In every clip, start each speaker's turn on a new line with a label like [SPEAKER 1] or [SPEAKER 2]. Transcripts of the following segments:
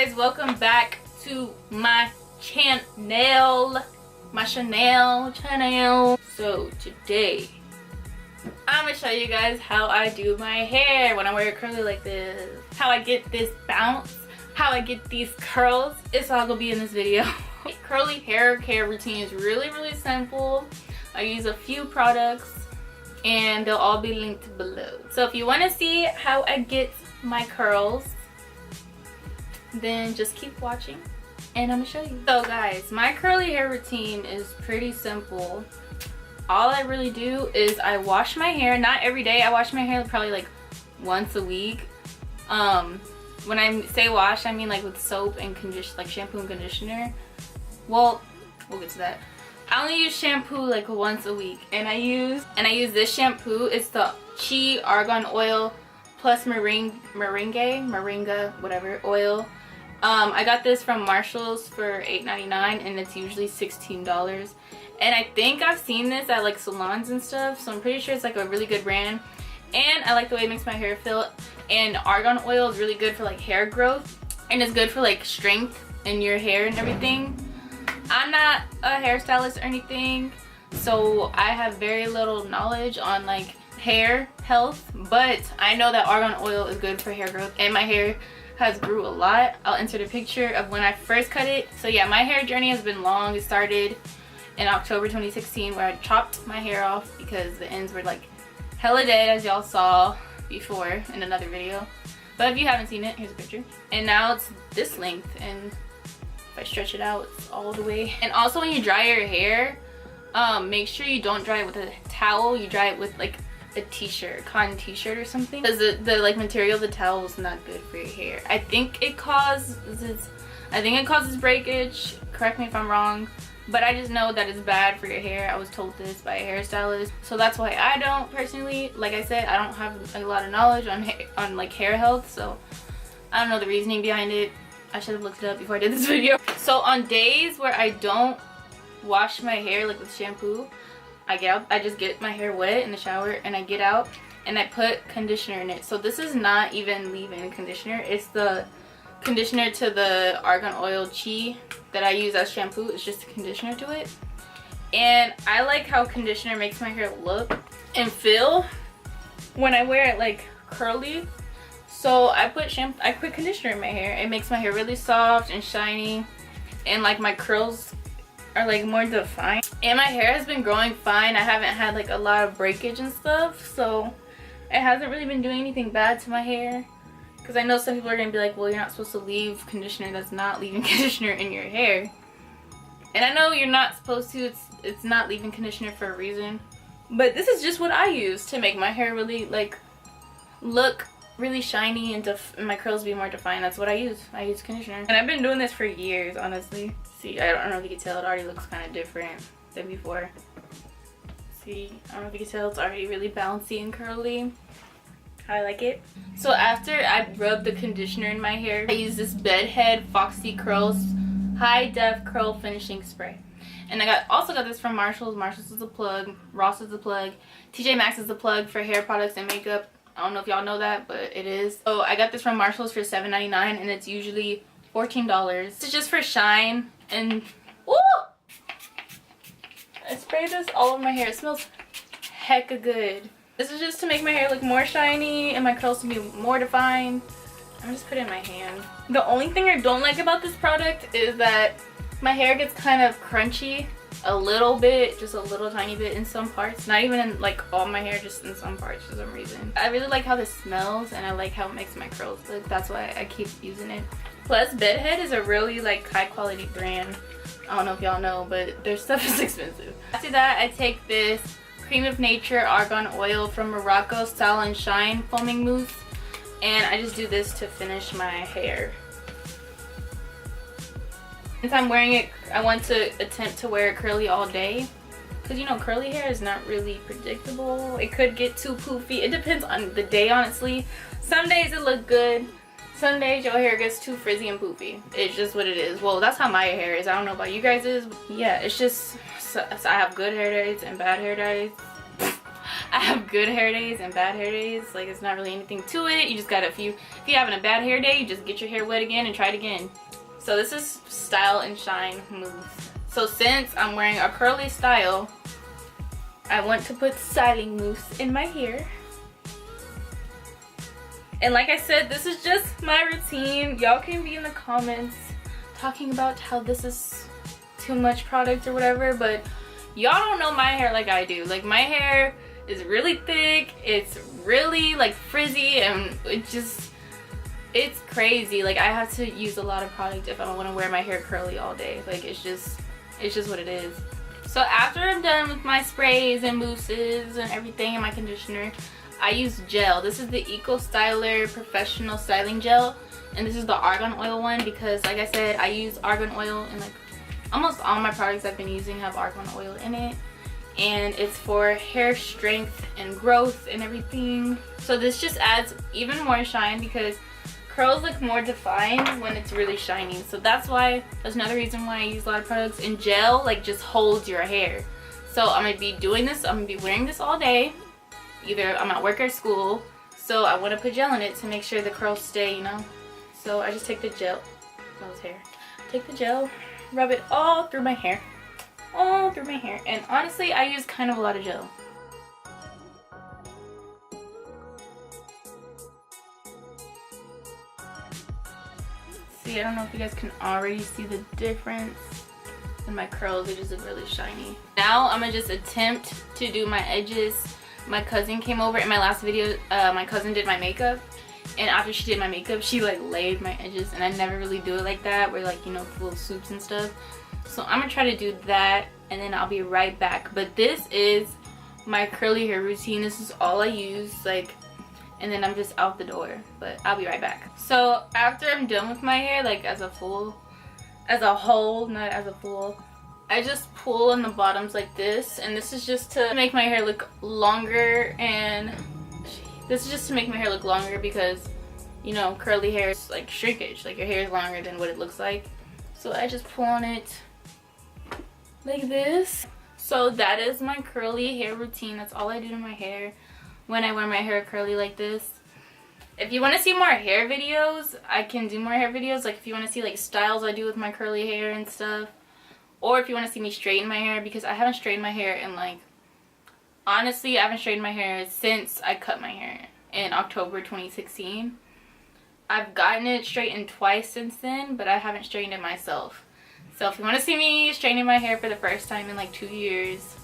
[SPEAKER 1] guys, welcome back to my channel, my Chanel channel. So today I'm gonna show you guys how I do my hair when I wear it curly like this, how I get this bounce, how I get these curls. It's all gonna be in this video. Curly hair care routine is really simple. I use a few products and they'll all be linked below. So if you want to see how I get my curls, then just keep watching and I'm gonna show you. So guys, my curly hair routine is pretty simple. All I really do is I wash my hair, not every day. I wash my hair probably like once a week. When I say wash, I mean like with soap and like shampoo and conditioner. Well, we'll get to that. I only use shampoo like once a week, and I use this shampoo. It's the Chi Argan Oil plus Moringa, whatever oil. I got this from Marshall's for $8.99 and it's usually $16. And I think I've seen this at like salons and stuff, so I'm pretty sure it's like a really good brand. And I like the way it makes my hair feel. And argan oil is really good for like hair growth, and it's good for like strength in your hair and everything. I'm not a hairstylist or anything, so I have very little knowledge on like hair health, but I know that argan oil is good for hair growth, and my hair has grew a lot. I'll insert a picture of when I first cut it. So yeah, my hair journey has been long. It started in October 2016 where I chopped my hair off because the ends were like hella dead, as y'all saw before in another video. But if you haven't seen it, here's a picture. And now it's this length, and if I stretch it out, it's all the way. And also when you dry your hair, make sure you don't dry it with a towel. You dry it with like a t-shirt, cotton t-shirt or something, because the like material of the towel is not good for your hair. I think it causes breakage. Correct me if I'm wrong, but I just know that it's bad for your hair. I was told this by a hairstylist, so that's why I don't personally. Like I said, I don't have a lot of knowledge on like hair health, so I don't know the reasoning behind it. I should have looked it up before I did this video. So on days where I don't wash my hair like with shampoo, I get out, I just get my hair wet in the shower and I get out and I put conditioner in it. So this is not even leave-in conditioner. It's the conditioner to the argan oil Chi that I use as shampoo. It's just a conditioner to it. And I like how conditioner makes my hair look and feel when I wear it like curly. So I put conditioner in my hair. It makes my hair really soft and shiny, and like my curls are like more defined. And my hair has been growing fine. I haven't had like a lot of breakage and stuff, so it hasn't really been doing anything bad to my hair. Because I know some people are gonna be like, well, you're not supposed to leave conditioner that's not leave-in conditioner in your hair. And I know you're not supposed to. It's not leave-in conditioner for a reason. But this is just what I use to make my hair really like look really shiny and my curls be more defined. That's what I use. I use conditioner, and I've been doing this for years, honestly. See, I don't know if you can tell, it already looks kind of different than before. See, I don't know if you can tell, it's already really bouncy and curly. I like it. So after I rub the conditioner in my hair, I use this Bedhead Foxy Curls High Def Curl Finishing Spray. And I also got this from Marshall's. Marshall's is a plug, Ross is a plug, TJ Maxx is a plug for hair products and makeup. I don't know if y'all know that, but it is. So I got this from Marshall's for $7.99 and it's usually $14. It's just for shine. And ooh! I sprayed this all over my hair. It smells hecka good. This is just to make my hair look more shiny and my curls to be more defined. I'm just putting it in my hand. The only thing I don't like about this product is that my hair gets kind of crunchy a little bit, just a little tiny bit in some parts. Not even in like all my hair, just in some parts for some reason. I really like how this smells and I like how it makes my curls look. That's why I keep using it. Plus, Bedhead is a really like high quality brand. I don't know if y'all know, but their stuff is expensive. After that, I take this Cream of Nature Argan Oil from Morocco Style and Shine Foaming Mousse, and I just do this to finish my hair. Since I'm wearing it, I want to attempt to wear it curly all day, because you know curly hair is not really predictable. It could get too poofy. It depends on the day, honestly. Some days it look good. Some days your hair gets too frizzy and poofy. It's just what it is. Well, that's how my hair is. I don't know about you guys'. Yeah, it's just, so I have good hair days and bad hair days. I have good hair days and bad hair days. Like, it's not really anything to it. You just gotta, if you're having a bad hair day, you just get your hair wet again and try it again. So this is Style and Shine Mousse. So since I'm wearing a curly style, I want to put styling mousse in my hair. And like I said, this is just my routine. Y'all can be in the comments talking about how this is too much product or whatever, but y'all don't know my hair like I do. Like, my hair is really thick, it's really like frizzy, and it's crazy. Like, I have to use a lot of product if I want to wear my hair curly all day. Like, it's just what it is. So after I'm done with my sprays and mousses and everything and my conditioner, I use gel. This is the Eco Styler Professional Styling Gel, and this is the argan oil one because, like I said, I use argan oil in like almost all my products I've been using have argan oil in it, and it's for hair strength and growth and everything. So this just adds even more shine because curls look more defined when it's really shiny. So that's another reason why I use a lot of products. And gel like just holds your hair. So I'm gonna be doing this, I'm gonna be wearing this all day. Either I'm at work or school, so I want to put gel in it to make sure the curls stay, you know. So I just take the gel, that was hair. Take the gel, rub it all through my hair, and honestly, I use kind of a lot of gel. See, I don't know if you guys can already see the difference in my curls. They just look really shiny. Now I'm gonna just attempt to do my edges. My cousin came over in my last video. My cousin did my makeup, and after she did my makeup, she like laid my edges, and I never really do it like that, where like, you know, little swoops and stuff. So I'm gonna try to do that, and then I'll be right back. But this is my curly hair routine. This is all I use, like, and then I'm just out the door. But I'll be right back. So after I'm done with my hair, like as a whole, not as a full, I just pull on the bottoms like this, and this is just to make my hair look longer, and this is just to make my hair look longer because, you know, curly hair is like shrinkage, like your hair is longer than what it looks like. So I just pull on it like this. So that is my curly hair routine. That's all I do to my hair when I wear my hair curly like this. If you want to see more hair videos, I can do more hair videos. Like if you want to see like styles I do with my curly hair and stuff. Or if you want to see me straighten my hair, because I haven't straightened my hair in like, honestly, I haven't straightened my hair since I cut my hair in October 2016. I've gotten it straightened twice since then, but I haven't straightened it myself. So if you want to see me straightening my hair for the first time in like 2 years,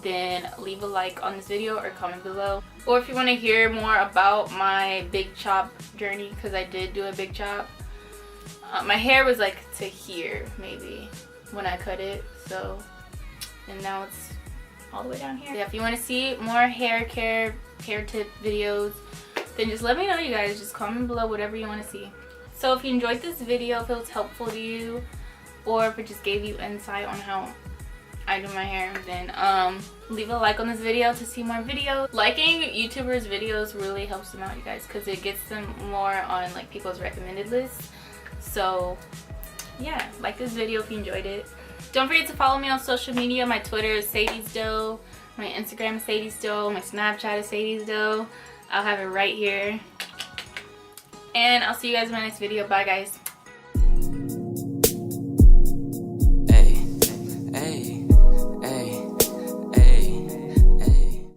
[SPEAKER 1] then leave a like on this video or comment below. Or if you want to hear more about my big chop journey, because I did do a big chop. My hair was like to here maybe when I cut it, so, and now it's all the way down here. Yeah, if you want to see more hair care, hair tip videos, then just let me know, you guys. Just comment below whatever you want to see. So if you enjoyed this video, if it was helpful to you, or if it just gave you insight on how I do my hair, then leave a like on this video to see more videos. Liking YouTubers videos really helps them out, you guys, because it gets them more on like people's recommended lists. So yeah, like this video if you enjoyed it. Don't forget to follow me on social media. My Twitter is Sadie'sDough, my Instagram is Sadie'sDough, my Snapchat is Sadie'sDough. I'll have it right here. And I'll see you guys in my next video. Bye guys.